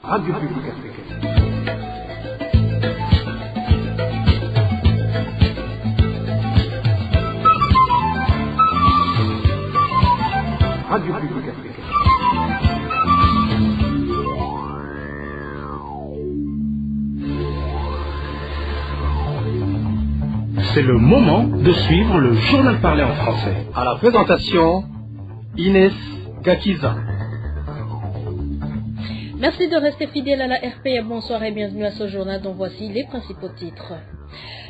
Radio Publique Africaine. Radio Publique Africaine. C'est le moment de suivre le journal parlé en français. À la présentation, Inès Gakiza. Merci de rester fidèle à la RPA. Bonsoir et bienvenue à ce journal dont voici les principaux titres.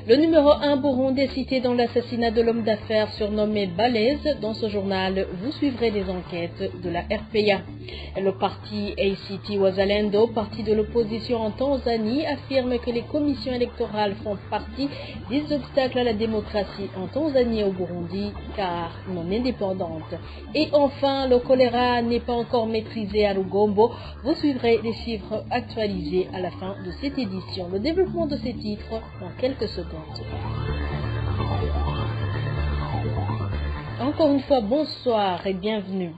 Le numéro 1 Burundi est cité dans l'assassinat de l'homme d'affaires surnommé Balèze. Dans ce journal, vous suivrez les enquêtes de la RPA. Le parti ACT Wazalendo, parti de l'opposition en Tanzanie, affirme que les commissions électorales font partie des obstacles à la démocratie en Tanzanie et au Burundi, car non indépendantes. Et enfin, le choléra n'est pas encore maîtrisé à Lugombo. Vous suivrez les chiffres actualisés à la fin de cette édition. Le développement de ces titres dans quelques secondes. Encore une fois, bonsoir et bienvenue.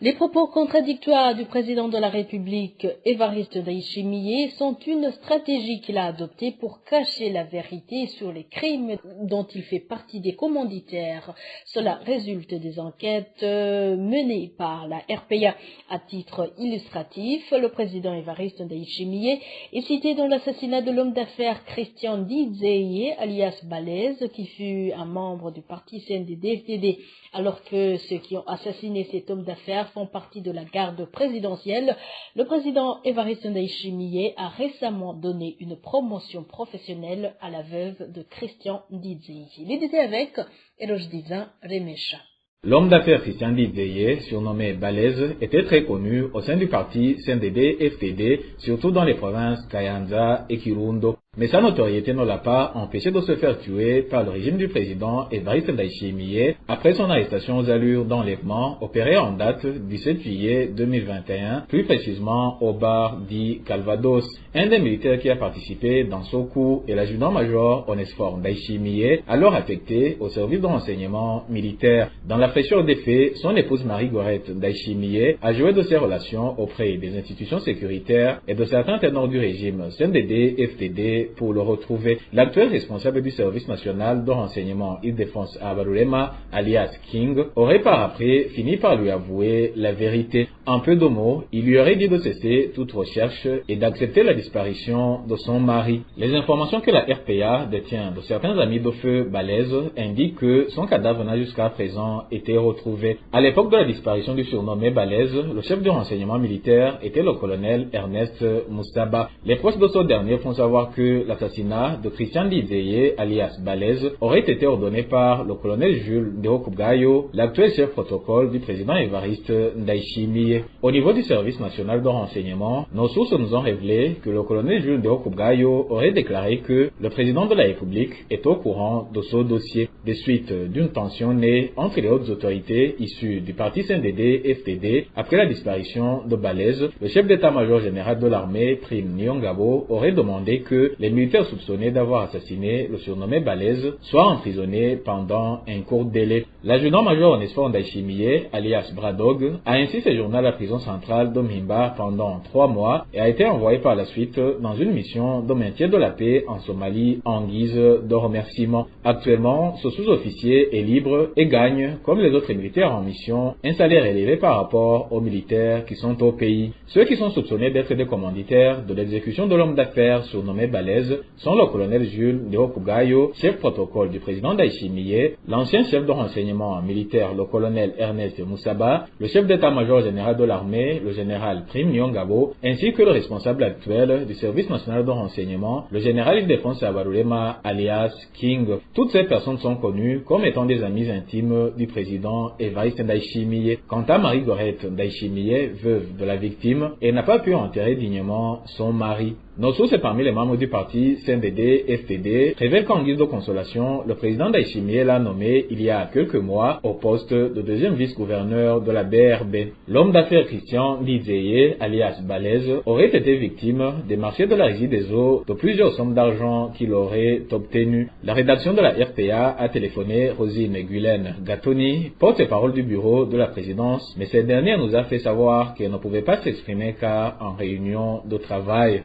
Les propos contradictoires du président de la République, Évariste Ndayishimiye, sont une stratégie qu'il a adoptée pour cacher la vérité sur les crimes dont il fait partie des commanditaires. Cela résulte des enquêtes menées par la RPA. À titre illustratif, le président Évariste Ndayishimiye est cité dans l'assassinat de l'homme d'affaires Christian Ndizeye, alias Balèze, qui fut un membre du parti CNDD-FDD. Alors que ceux qui ont assassiné cet homme d'affaires font partie de la garde présidentielle, le président Évariste Ndayishimiye a récemment donné une promotion professionnelle à la veuve de Christian Ndizeye. Les détails avec Eloge Divin Remesha. L'homme d'affaires Christian Ndizeye, surnommé Balèze, était très connu au sein du parti CNDD-FDD, surtout dans les provinces Kayanza et Kirundo. Mais sa notoriété ne l'a pas empêché de se faire tuer par le régime du président Évariste Ndayishimiye après son arrestation aux allures d'enlèvement opérée en date du 17 juillet 2021, plus précisément au bar dit Calvados. Un des militaires qui a participé dans ce coup est l'adjudant-major Onesphore Ndayishimiye, alors affecté au service de renseignement militaire. Dans la fraîcheur des faits, son épouse Marie-Gorette Ndayishimiye a joué de ses relations auprès des institutions sécuritaires et de certains ténors du régime CNDD-FDD pour le retrouver. L'actuel responsable du service national de renseignement Île-de-France à Abarulema, alias King, aurait par après fini par lui avouer la vérité. En peu de mots, il lui aurait dit de cesser toute recherche et d'accepter la disparition de son mari. Les informations que la RPA détient de certains amis de feu Balèze indiquent que son cadavre n'a jusqu'à présent été retrouvé. À l'époque de la disparition du surnommé Balèze, le chef du renseignement militaire était le colonel Ernest Moussaba. Les proches de ce dernier font savoir que l'assassinat de Christian Ndizeye, alias Balèze, aurait été ordonné par le colonel Jules Ndihokubwayo, l'actuel chef protocole du président Évariste Ndayishimiye. Au niveau du service national de renseignement, nos sources nous ont révélé que le colonel Jules Ndihokubwayo aurait déclaré que le président de la République est au courant de ce dossier, des suites d'une tension née entre les hautes autorités issues du parti CNDD-FDD après la disparition de Balèze. Le chef d'état-major général de l'armée, Prime Niyongabo, aurait demandé que les militaires soupçonnés d'avoir assassiné le surnommé Balèze soient emprisonnés pendant un court délai. L'adjudant-major Onesphore Ndayishimiye, alias Bradog, a ainsi séjourné à la prison centrale de Mhimba pendant 3 mois et a été envoyé par la suite dans une mission de maintien de la paix en Somalie en guise de remerciement. Actuellement, ce sous-officier est libre et gagne, comme les autres militaires en mission, un salaire élevé par rapport aux militaires qui sont au pays. Ceux qui sont soupçonnés d'être des commanditaires de l'exécution de l'homme d'affaires surnommé Balèze sont le colonel Jules Ndihokubwayo, chef protocole du président Ndayishimiye, l'ancien chef de renseignement militaire, le colonel Ernest Moussaba, le chef d'état-major général de l'armée, le général Prime Niyongabo, ainsi que le responsable actuel du service national de renseignement, le général Île-de-France Abarulema, alias King. Toutes ces personnes sont connues comme étant des amis intimes du président Évariste Ndayishimiye. Quant à Marie-Gorette Ndayishimiye, veuve de la victime, elle n'a pas pu enterrer dignement son mari. Nos sources parmi les membres du parti CNDD-FDD révèlent qu'en guise de consolation, le président Ndayishimiye l'a nommé il y a quelques mois au poste de deuxième vice-gouverneur de la BRB. L'homme d'affaires Christian Ndizeye, alias Balèze, aurait été victime des marchés de la Régie des eaux de plusieurs sommes d'argent qu'il aurait obtenues. La rédaction de la RTA a téléphoné Rosine Guylaine Gatoni, porte-parole du bureau de la présidence, mais cette dernière nous a fait savoir qu'elle ne pouvait pas s'exprimer car en réunion de travail.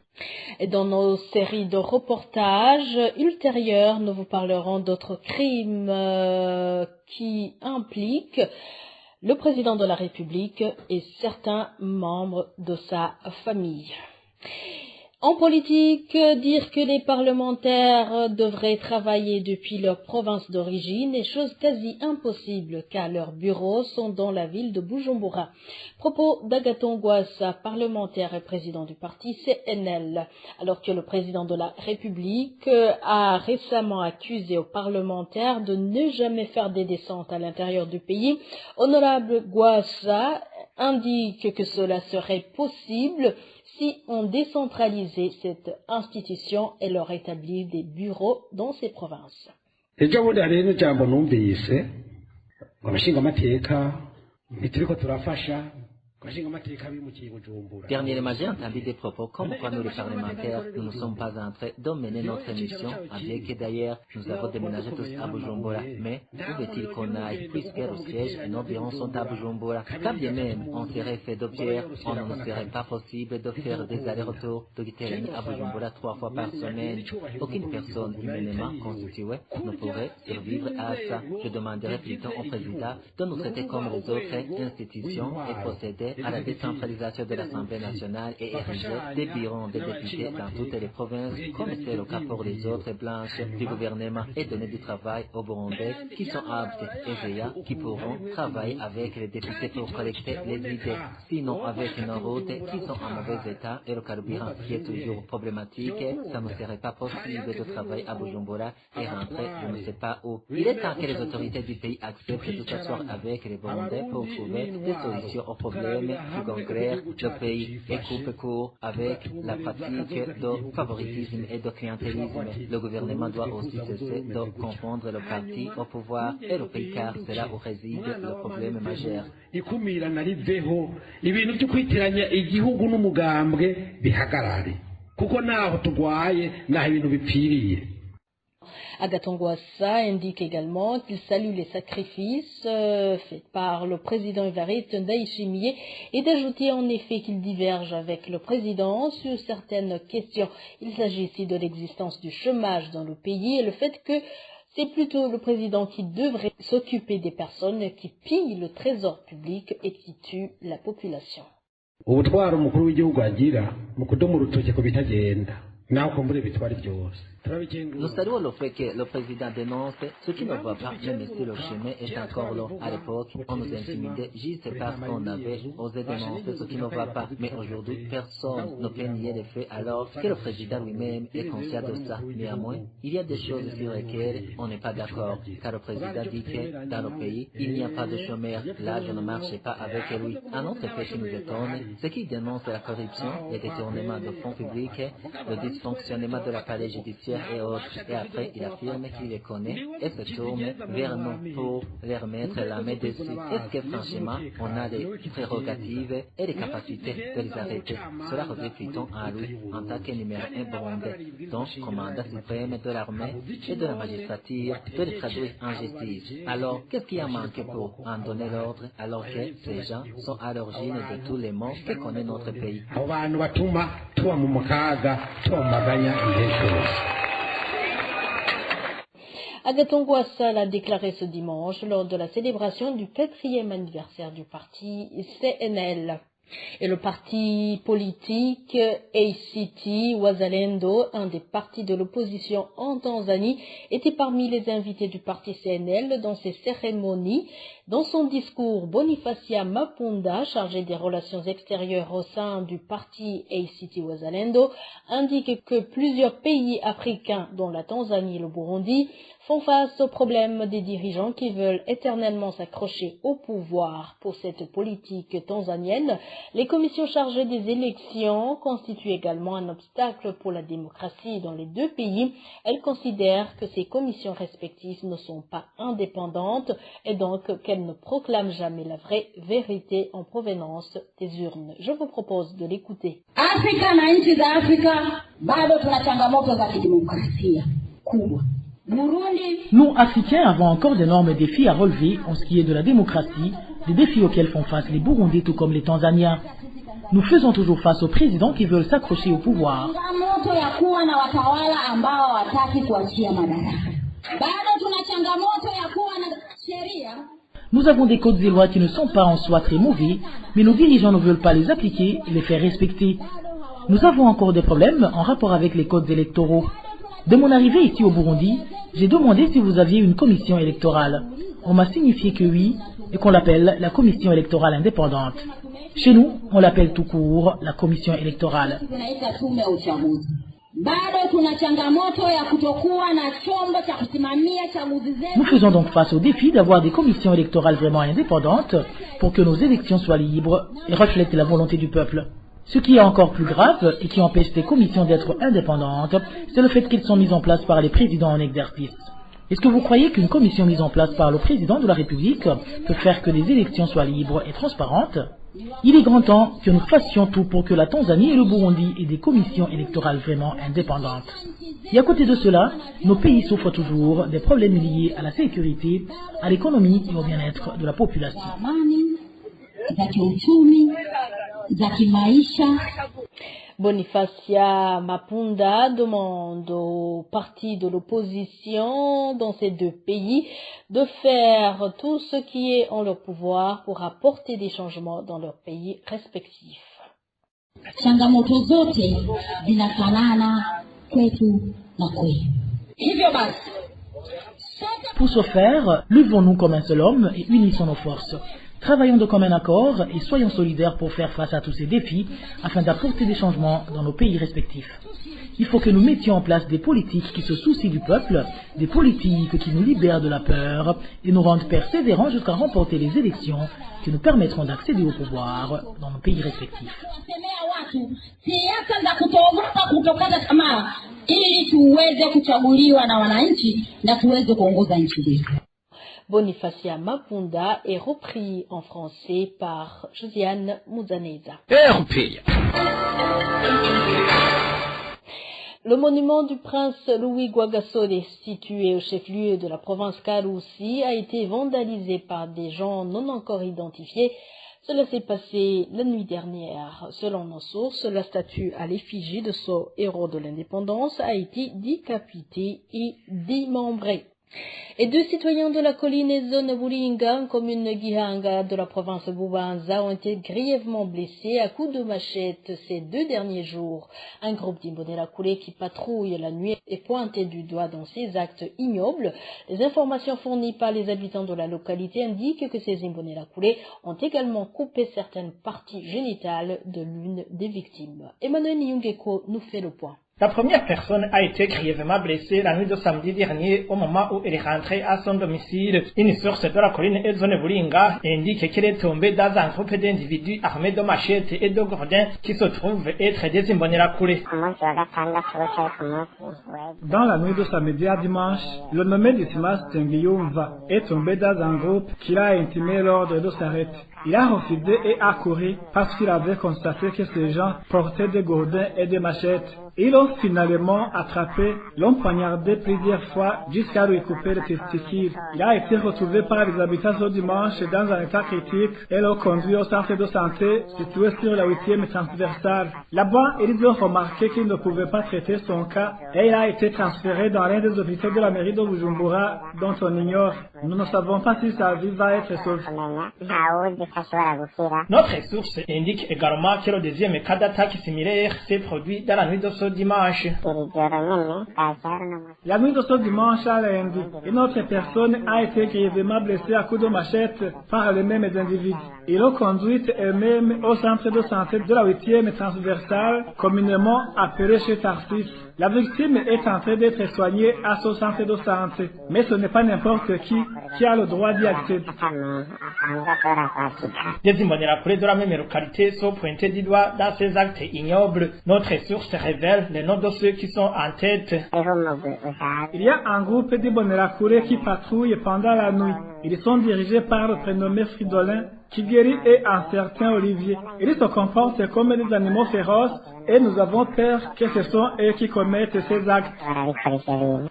Et dans nos séries de reportages ultérieurs, nous vous parlerons d'autres crimes qui impliquent le président de la République et certains membres de sa famille. En politique, dire que les parlementaires devraient travailler depuis leur province d'origine est chose quasi impossible car leurs bureaux sont dans la ville de Bujumbura. Propos d'Agathon Rwasa, parlementaire et président du parti CNL. Alors que le président de la République a récemment accusé aux parlementaires de ne jamais faire des descentes à l'intérieur du pays, Honorable Rwasa indique que cela serait possible si on décentralisait cette institution et leur établit des bureaux dans ces provinces. Dernièrement, j'ai entendu des propos comme quoi nous les parlementaires, nous ne sommes pas en train de mener notre mission, avec et d'ailleurs, nous avons déménagé tous à Bujumbura. Mais où est-il qu'on aille, puisque le siège et nos bureaux sont à Bujumbura? Quand bien même on serait fait de pierre, on ne serait pas possible de faire des allers-retours de Gitering à Bujumbura 3 fois par semaine. Aucune personne humainement constituée ne pourrait survivre à ça. Je demanderai plutôt au président de nous traiter comme les autres institutions et procéder à la décentralisation de l'Assemblée nationale et ériger des bureaux des députés dans toutes les provinces, comme c'est le cas pour les autres branches du gouvernement, et donner du travail aux Burundais qui sont aptes et veillants, qui pourront travailler avec les députés pour collecter les idées. Sinon, avec nos routes qui sont en mauvais état et le carburant qui est toujours problématique, ça ne serait pas possible de travailler à Bujumbura et rentrer je ne sais pas où. Il est temps que les autorités du pays acceptent de s'asseoir avec les Burundais pour trouver des solutions aux problèmes qui congrèrent le pays et coupe court avec la pratique de favoritisme et de clientélisme. Le gouvernement doit aussi cesser de confondre le parti au pouvoir et le pays car c'est là où réside le problème majeur. Ikumirana riveho ibintu byo kwitiranya igihugu n'umugambwe bihagarare kuko naho tugwaye naho ibintu bipfiriye. Agathon Rwasa indique également qu'il salue les sacrifices faits par le président Évariste Ndayishimiye et d'ajouter en effet qu'il diverge avec le président sur certaines questions. Il s'agit ici de l'existence du chômage dans le pays et le fait que c'est plutôt le président qui devrait s'occuper des personnes qui pillent le trésor public et qui tuent la population. Ubutwara umukuru w'igihugu agira mu kudomo urutoke ku bitagenda naho kumbure bitwara byose. Nous saluons le fait que le président dénonce ce qui ne va pas, même si le chemin est encore long. À l'époque, on nous intimidait juste parce qu'on avait osé dénoncer ce qui ne va pas. Mais aujourd'hui, personne ne peut nier les faits alors que le président lui-même est conscient de ça. Néanmoins, il y a des choses sur lesquelles on n'est pas d'accord. Car le président dit que dans le pays, il n'y a pas de chômeurs. Là, je ne marche pas avec lui. Un autre fait qui nous étonne, c'est qu'il dénonce la corruption, les détournements de fonds publics, le dysfonctionnement de l'appareil judiciaire et autres. Et après, il affirme qu'il les connaît et se tourne vers nous pour leur mettre la main dessus. Est-ce que franchement, on a les prérogatives et les capacités de les arrêter? Cela revient plutôt à lui en tant que numéro 1 burundais, donc commandant suprême de l'armée et de la magistrature, de les traduire en justice. Alors, qu'est-ce qui a manqué pour en donner l'ordre alors que ces gens sont à l'origine de tous les maux que connaît notre pays? Agathon Rwasa l'a déclaré ce dimanche lors de la célébration du 4e anniversaire du parti CNL. Et le parti politique ACT Wazalendo, un des partis de l'opposition en Tanzanie, était parmi les invités du parti CNL dans ces cérémonies Dans son discours, Bonifacia Mapunda, chargé des relations extérieures au sein du parti ACT Wazalendo, indique que plusieurs pays africains, dont la Tanzanie et le Burundi, font face au problème des dirigeants qui veulent éternellement s'accrocher au pouvoir. Pour cette politique tanzanienne, les commissions chargées des élections constituent également un obstacle pour la démocratie dans les deux pays. Elle considère que ces commissions respectives ne sont pas indépendantes et donc qu'elles ne proclament jamais la vraie vérité en provenance des urnes. Je vous propose de l'écouter. Afrika na nchi za Afrika bado tuna changamoto za kidemokrasia kubwa. Nous, Africains, avons encore d'énormes défis à relever en ce qui est de la démocratie, des défis auxquels font face les Burundais tout comme les Tanzaniens. Nous faisons toujours face aux présidents qui veulent s'accrocher au pouvoir. Nous avons des codes et lois qui ne sont pas en soi très mauvais, mais nos dirigeants ne veulent pas les appliquer et les faire respecter. Nous avons encore des problèmes en rapport avec les codes électoraux. De mon arrivée ici au Burundi, j'ai demandé si vous aviez une commission électorale. On m'a signifié que oui, et qu'on l'appelle la commission électorale indépendante. Chez nous, on l'appelle tout court la commission électorale. Nous faisons donc face au défi d'avoir des commissions électorales vraiment indépendantes pour que nos élections soient libres et reflètent la volonté du peuple. Ce qui est encore plus grave et qui empêche ces commissions d'être indépendantes, c'est le fait qu'elles sont mises en place par les présidents en exercice. Est-ce que vous croyez qu'une commission mise en place par le président de la République peut faire que les élections soient libres et transparentes? Il est grand temps que nous fassions tout pour que la Tanzanie et le Burundi aient des commissions électorales vraiment indépendantes. Et à côté de cela, nos pays souffrent toujours des problèmes liés à la sécurité, à l'économie et au bien-être de la population. Bonifacia Mapunda demande aux partis de l'opposition dans ces deux pays de faire tout ce qui est en leur pouvoir pour apporter des changements dans leurs pays respectifs. Changamoto zote zinafanana kwetu na kwenu. Hivyo basi, pour ce faire, levons-nous comme un seul homme et unissons nos forces. Travaillons de commun accord et soyons solidaires pour faire face à tous ces défis afin d'apporter des changements dans nos pays respectifs. Il faut que nous mettions en place des politiques qui se soucient du peuple, des politiques qui nous libèrent de la peur et nous rendent persévérants jusqu'à remporter les élections qui nous permettront d'accéder au pouvoir dans nos pays respectifs. Bonifacia Mapunda est repris en français par Josiane Mouzaneza. Le monument du prince Louis Guagasole, situé au chef-lieu de la province Karusi, a été vandalisé par des gens non encore identifiés. Cela s'est passé la nuit dernière. Selon nos sources, la statue à l'effigie de ce héros de l'indépendance a été décapitée et démembrée. Et deux citoyens de la colline zone Buringa, commune Gihanga de la province Bubanza, ont été grièvement blessés à coups de machette ces 2 derniers jours. Un groupe d'Imbonerakure qui patrouille la nuit est pointé du doigt dans ces actes ignobles. Les informations fournies par les habitants de la localité indiquent que ces Imbonerakure ont également coupé certaines parties génitales de l'une des victimes. Emmanuel Nyungeko nous fait le point. La première personne a été grièvement blessée la nuit de samedi dernier au moment où elle est rentrée à son domicile. Une source de la colline Zone Buringa indique qu'elle est tombée dans un groupe d'individus armés de machettes et de gourdins qui se trouvent être des Imbonerakure. Dans la nuit de samedi à dimanche, le nommé Dismas Tengiyumva est tombé dans un groupe qui a intimé l'ordre de s'arrêter. Il a refusé et a couru parce qu'il avait constaté que ces gens portaient des gourdins et des machettes. Ils l'ont finalement attrapé, l'ont poignardé plusieurs fois jusqu'à lui couper les testicules. Il a été retrouvé par les habitants ce dimanche dans un état critique et l'ont conduit au centre de santé situé sur la 8e transversale. Là-bas, ils ont remarqué qu'ils ne pouvaient pas traiter son cas et il a été transféré dans l'un des hôpitaux de la mairie de Bujumbura dont on ignore. Nous ne savons pas si sa vie va être sauvée. Notre source indique également que le deuxième cas d'attaque similaire s'est produit dans la nuit de ce dimanche. La nuit de ce dimanche à lundi, une autre personne a été grièvement blessée à coups de machette par les mêmes individus. Ils l'ont conduite elle-même au centre de santé de la 8e transversale, communément appelée chez Tarsis. La victime est en train d'être soignée à ce centre de santé, mais ce n'est pas n'importe qui a le droit d'y accéder. Des imbonerakure de la même localité sont pointés du doigt dans ces actes ignobles. Notre source révèle les noms de ceux qui sont en tête. Il y a un groupe d'imbonerakure qui patrouille pendant la nuit. Ils sont dirigés par le prénommé Fridolin, Kigeri et un certain Olivier. Ils se comportent comme des animaux féroces et nous avons peur que ce sont eux qui commettent ces actes.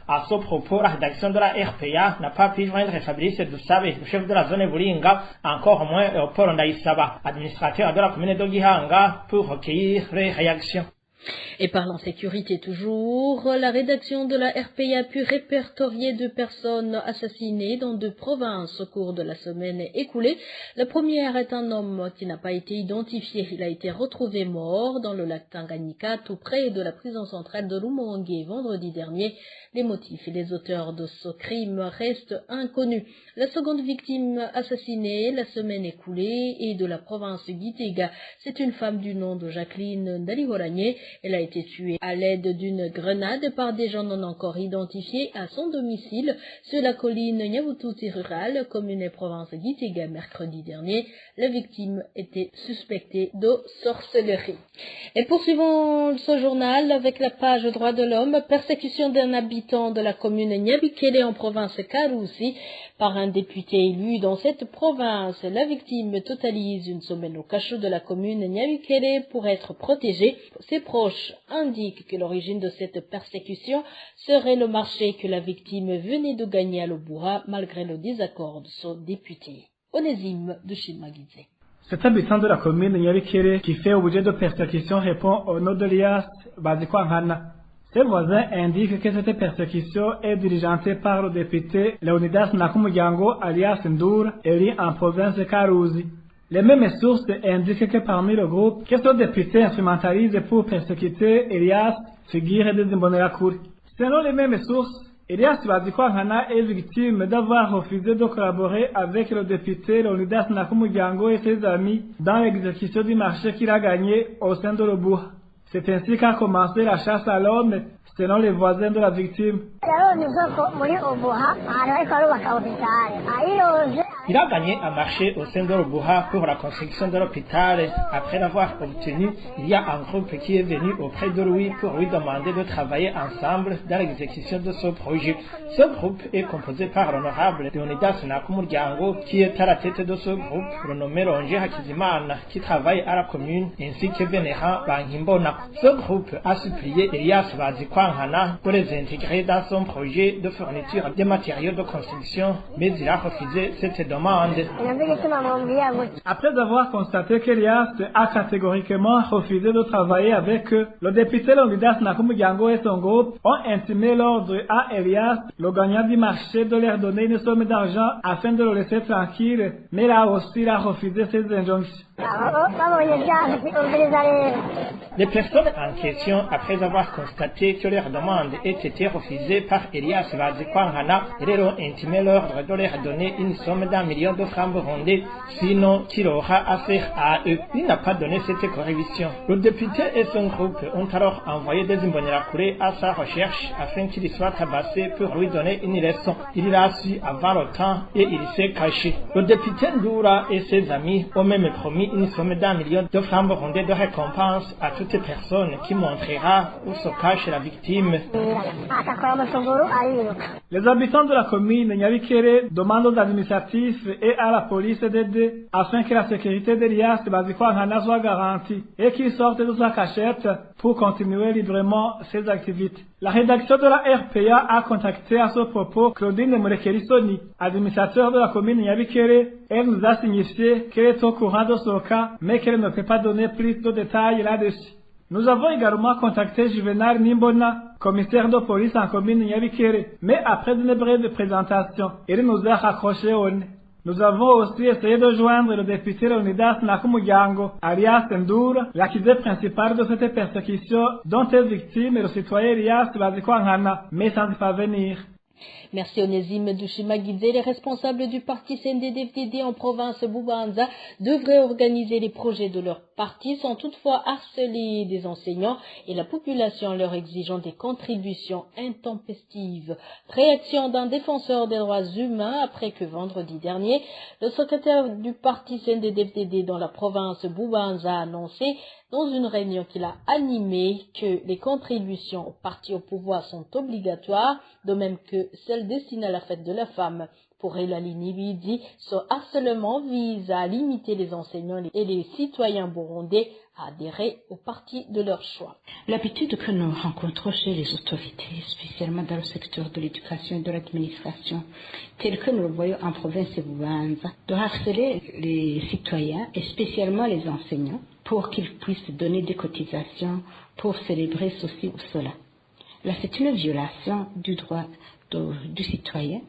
À ce propos, la rédaction de la RPA n'a pas pu joindre Fabrice Dusabe, le chef de la zone Buringa, encore moins Paul Ndaïsaba, administrateur de la commune de Gihanga, pour recueillir les réactions. Et parlant sécurité toujours, la rédaction de la RPA a pu répertorier 2 personnes assassinées dans 2 provinces au cours de la semaine écoulée. La première est un homme qui n'a pas été identifié. Il a été retrouvé mort dans le lac Tanganyika, tout près de la prison centrale de Rumonge vendredi dernier. Les motifs et les auteurs de ce crime restent inconnus. La seconde victime assassinée la semaine écoulée est de la province Gitega. C'est une femme du nom de Jacqueline Dalihoranye. Elle a été tuée à l'aide d'une grenade par des gens non encore identifiés à son domicile sur la colline Nyavututi rurale, commune et province Gitega mercredi dernier. La victime était suspectée de sorcellerie. Et poursuivons ce journal avec la page droits de l'homme. Persécution d'un habitant de la commune Nyabikele en province Karusi par un député élu dans cette province. La victime totalise une semaine au cachot de la commune Nyabikele pour être protégée. Ses proches indiquent que l'origine de cette persécution serait le marché que la victime venait de gagner à Lobura malgré le désaccord de son député. Onésime de Chilmagidze. Cet habitant de la commune de Nyabikele qui fait objet de persécution répond au nom d'Elias Bazikwanghana. Ses voisins indiquent que cette persécution est diligentée par le député Leonidas Nakumuryango alias Ndour, élu en province de Karuzi. Les mêmes sources indiquent que parmi le groupe, que ce député instrumentalise pour persécuter Elias, figure des Imbonerakure. Selon les mêmes sources, Elias Bazikwanghana est victime d'avoir refusé de collaborer avec le député Leonidas Nakumuryango et ses amis dans l'exécution du marché qu'il a gagné au sein de l'Obua. C'est ainsi qu'a commencé la chasse à l'homme, selon les voisins de la victime. Il a gagné un marché au sein de l'Obuha pour la construction de l'hôpital. Après l'avoir obtenu, il y a un groupe qui est venu auprès de lui pour lui demander de travailler ensemble dans l'exécution de ce projet. Ce groupe est composé par l'honorable Leonidas Nakumuryango, qui est à la tête de ce groupe, le nommé Ronje Hakizimana, qui travaille à la commune, ainsi que Vénéran Bangimbona. Ce groupe a supplié Elias Bazikwanghana pour les intégrer dans son projet de fourniture des matériaux de construction, mais il a refusé cette demande. Après avoir constaté qu'Elias a catégoriquement refusé de travailler avec eux, le député Leonidas Nakumuryango et son groupe ont intimé l'ordre à Elias, le gagnant du marché, de leur donner une somme d'argent afin de le laisser tranquille, mais là aussi il a refusé ces injonctions. Les personnes en question, après avoir constaté que leur demande ait été refusée par Elias Bazikwanghana, leur ont intimé l'ordre de leur donner une somme d'1 million de francs burundais, sinon qu'il aura affaire à eux. Il n'a pas donné cette correction. Le député et son groupe ont alors envoyé des Imbonerakure à sa recherche afin qu'il soit tabassé pour lui donner une leçon. Il l'a su avant le temps et il s'est caché. Le député Ndoura et ses amis ont même promis une somme d'1 million de francs burundais de récompense à toute personne qui montrera où se cache la victime. Les habitants de la commune Nyabikele demandent aux administratifs et à la police d'aider afin que la sécurité d'Elias Bazikwanghana soit garantie et qu'il sorte de sa cachette pour continuer librement ses activités. La rédaction de la RPA a contacté à ce propos Claudine Murekerisoni, administrateur de la commune Nyabikele. Elle nous a signifié qu'elle est au courant de ce cas, mais qu'elle ne peut pas donner plus de détails là-dessus. Nous avons également contacté Juvenal Nimbona, commissaire de police en commune Nyabikele, mais après une brève présentation, il nous a raccroché au nez. Nous avons aussi essayé de joindre le député Leonidas Nakumuryango, alias Ndura, l'accusé principal de cette persécution dont est victime le citoyen Elias Bazikwankana, mais sans y parvenir. Merci Onésime Dushimagidze. Les responsables du parti CNDD-FDD en province Bubanza devraient organiser les projets de leur parti sans toutefois harceler des enseignants et la population en leur exigeant des contributions intempestives. Réaction d'un défenseur des droits humains après que vendredi dernier, le secrétaire du parti CNDD-FDD dans la province Bubanza a annoncé dans une réunion qu'il a animée que les contributions au parti au pouvoir sont obligatoires, de même que celles destinées à la fête de la femme. Pour Elali Nibidi, ce harcèlement vise à limiter les enseignants et les citoyens burundais à adhérer au parti de leur choix. L'habitude que nous rencontrons chez les autorités, spécialement dans le secteur de l'éducation et de l'administration, tel que nous le voyons en province de Bubanza, de harceler les citoyens et spécialement les enseignants pour qu'ils puissent donner des cotisations pour célébrer ceci ou cela. Là, c'est une violation du droit du citoyen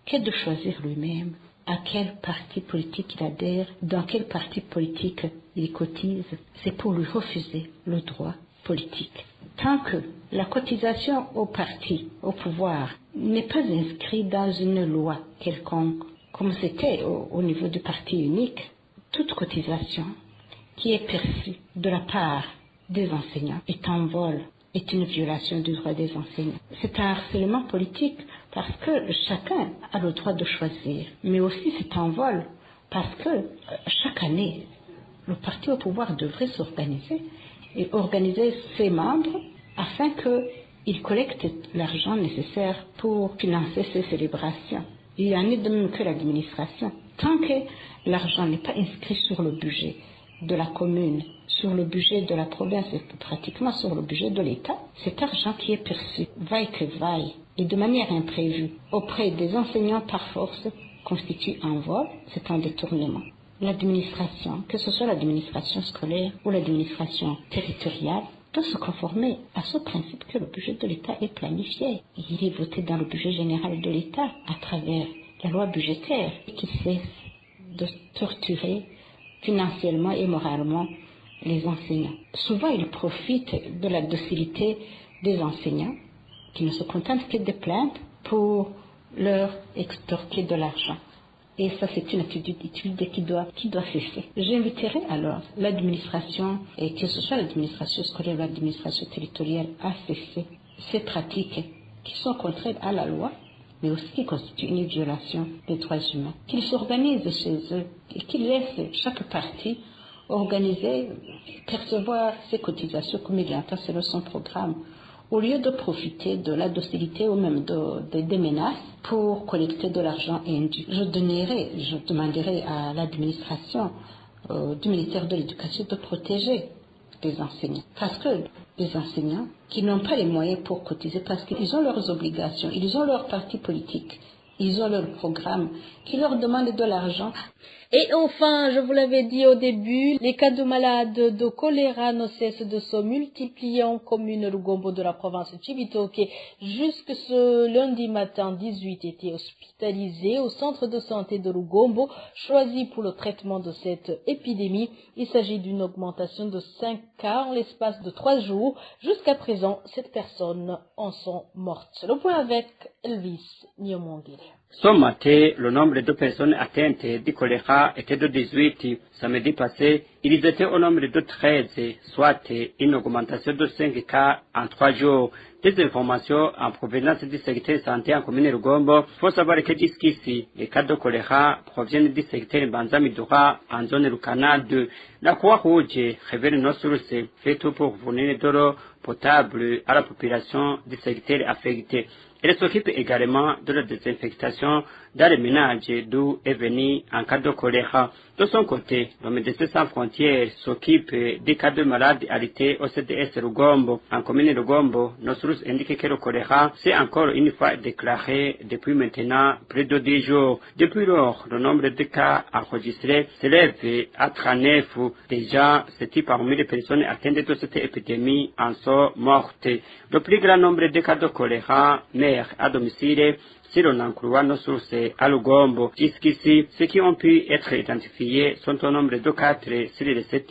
qu'est de choisir lui-même à quel parti politique il adhère, dans quel parti politique il cotise. C'est pour lui refuser le droit politique. Tant que la cotisation au parti, au pouvoir, n'est pas inscrite dans une loi quelconque, comme c'était au niveau du parti unique, toute cotisation qui est perçue de la part des enseignants est en vol, est une violation du droit des enseignants. C'est un harcèlement politique parce que chacun a le droit de choisir, mais aussi c'est en vol parce que chaque année, le parti au pouvoir devrait s'organiser et organiser ses membres afin qu'ils collectent l'argent nécessaire pour financer ces célébrations. Il en est de même que l'administration. Tant que l'argent n'est pas inscrit sur le budget de la commune, sur le budget de la province et pratiquement sur le budget de l'État, cet argent qui est perçu, vaille que vaille, et de manière imprévue, auprès des enseignants par force, constitue un vol, c'est un détournement. L'administration, que ce soit l'administration scolaire ou l'administration territoriale, doit se conformer à ce principe que le budget de l'État est planifié. Il est voté dans le budget général de l'État à travers la loi budgétaire et qui cesse de torturer financièrement et moralement les enseignants. Souvent, ils profitent de la docilité des enseignants qui ne se contentent que de plaintes pour leur extorquer de l'argent. Et ça, c'est une attitude qui doit cesser. J'inviterai alors l'administration, et que ce soit l'administration scolaire ou l'administration territoriale, à cesser ces pratiques qui sont contraires à la loi, mais aussi qui constituent une violation des droits humains. Qu'ils s'organisent chez eux et qu'ils laissent chaque parti organiser, percevoir ses cotisations comme il l'entend selon son programme, au lieu de profiter de la docilité ou même des menaces pour collecter de l'argent indu. Je demanderai à l'administration du ministère de l'Éducation de protéger les enseignants. Parce que les enseignants qui n'ont pas les moyens pour cotiser, parce qu'ils ont leurs obligations, ils ont leur parti politique, ils ont leur programme qui leur demande de l'argent. Et enfin, je vous l'avais dit au début, les cas de malades de choléra ne cessent de se multiplier en commune Rugombo de la province de Cibitoke. Jusque ce lundi matin, 18 étaient hospitalisés au centre de santé de Rugombo, choisi pour le traitement de cette épidémie. Il s'agit d'une augmentation de 5 cas en l'espace de 3 jours. Jusqu'à présent, 7 personnes en sont mortes. C'est le point avec Elvis Niomongile. Ce matin, le nombre de personnes atteintes du choléra était de 18. Samedi passé, ils étaient au nombre de 13, soit une augmentation de 5 cas en 3 jours. Des informations en provenance du secteur santé en commune Rugombo. Il faut savoir que jusqu'ici, les cas de choléra proviennent du secteur Banza-Midura en zone Rukana 2. La Croix-Rouge révèle nos sources, fait tout pour fournir de l'eau potable à la population du secteur affecté. Elle s'occupe également de la désinfectation dans les ménages d'où est venu un cas de choléra. De son côté, le Médecins sans frontières s'occupe des cas de malades arrêtés au CDS Rugombo. En commune Rugombo, nos sources indiquent que le choléra s'est encore une fois déclaré depuis maintenant près de 10 jours. Depuis lors, le nombre de cas enregistrés s'élève à 39. Déjà, c'est parmi les personnes atteintes de cette épidémie en sont mortes. Le plus grand nombre de cas de choléra mère à domicile si l'on en croit nos sources à Lugombo. Jusqu'ici, ceux qui ont pu être identifiés sont au nombre de 4 sur les 7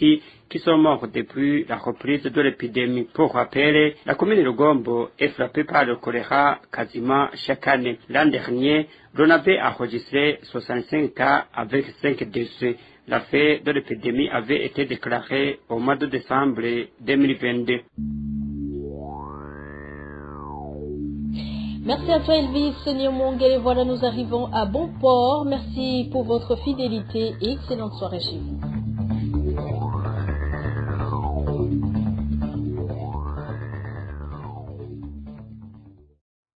qui sont morts depuis la reprise de l'épidémie. Pour rappel, la commune de Lugombo est frappée par le choléra quasiment chaque année. L'an dernier, l'on avait enregistré 65 cas avec 5 décès. La fin de l'épidémie avait été déclarée au mois de décembre 2022. Merci à toi Elvis Nyomongele. Voilà, nous arrivons à bon port. Merci pour votre fidélité et excellente soirée chez vous.